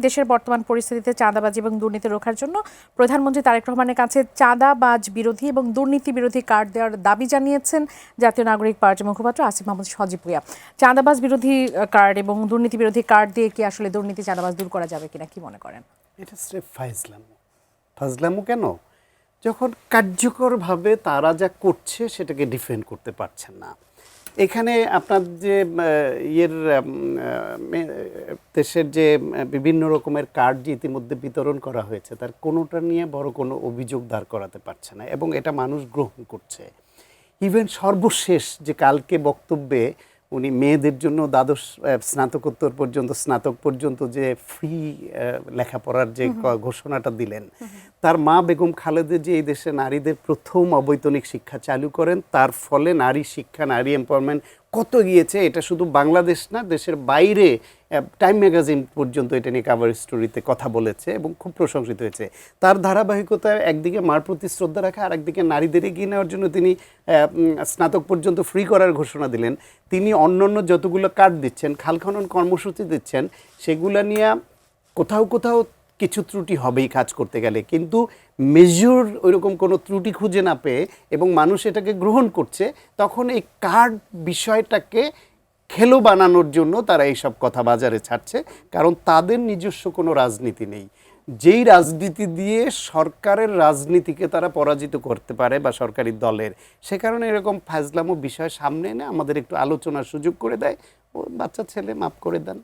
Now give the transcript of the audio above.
দেশের বর্তমান পরিস্থিতিতে চাঁদাবাজি এবং দুর্নীতি রোখার জন্য প্রধানমন্ত্রী তারেক রহমানের কাছে চাঁদাবাজ বিরোধী এবং দুর্নীতি বিরোধী কার্ড দেওয়ার দাবি জানিয়েছেন জাতীয় নাগরিক পার্টির মুখপাত্র আসিফ মাহমুদ সজীব ভুঁইয়া। চাঁদাবাজ বিরোধী কার্ড এবং দুর্নীতি বিরোধী কার্ড দিয়ে কি আসলে দুর্নীতি চাঁদাবাজ দূর করা যাবে কিনা, কি মনে করেন? এটা স্রেফ ফাজলামো কেন? যখন কার্যকরভাবে তারা যা করছে সেটাকে ডিফেন্ড করতে পারছেন না। এখানে আপনার যে দেশের যে বিভিন্ন রকমের কার্ড যে ইতিমধ্যে বিতরণ করা হয়েছে তার কোনোটা নিয়ে বড় কোনো অভিযোগ দাঁড় করাতে পারছে না এবং এটা মানুষ গ্রহণ করছে। ইভেন সর্বশেষ যে কালকে বক্তব্যে উনি মেয়েদের জন্য দ্বাদশ স্নাতকোত্তর পর্যন্ত স্নাতক পর্যন্ত যে ফ্রি লেখাপড়ার যে ঘোষণাটা দিলেন, তার মা বেগম খালেদা যে এই দেশে নারীদের প্রথম অবৈতনিক শিক্ষা চালু করেন, তার ফলে নারী শিক্ষা, নারী এমপাওয়ারমেন্ট কত গিয়েছে এটা শুধু বাংলাদেশ না, দেশের বাইরে টাইম ম্যাগাজিন পর্যন্ত এটা নিয়ে কাভার স্টোরিতে কথা বলেছে এবং খুব প্রশংসিত হয়েছে। তার ধারাবাহিকতায় একদিকে মার প্রতি শ্রদ্ধা রাখা আর একদিকে নারীদের এগিয়ে নেওয়ার জন্য তিনি স্নাতক পর্যন্ত ফ্রি করার ঘোষণা দিলেন। তিনি অন্যান্য যতগুলো কার্ড দিচ্ছেন, খাল খনন কর্মসূচি দিচ্ছেন, সেগুলো নিয়ে কোথাও কোথাও কিছু ত্রুটি হবেই কাজ করতে গেলে, কিন্তু মেজর ওইরকম কোনো ত্রুটি খুঁজে না পেয়ে এবং মানুষ এটাকে গ্রহণ করছে, তখন এই কার্ড বিষয়টাকে খেলো বানানোর জন্য তারা এইসব কথা বাজারে ছাড়ছে। কারণ তাদের নিজস্ব কোনো রাজনীতি নেই। যেই রাজনীতি দিয়ে সরকারের রাজনীতিকে তারা পরাজিত করতে পারে বা সরকারি দলের, সে কারণে এরকম ফাজলামো বিষয় সামনে এনে আমাদের একটু আলোচনার সুযোগ করে দেয়। ও বাচ্চা ছেলে, মাফ করে দেন।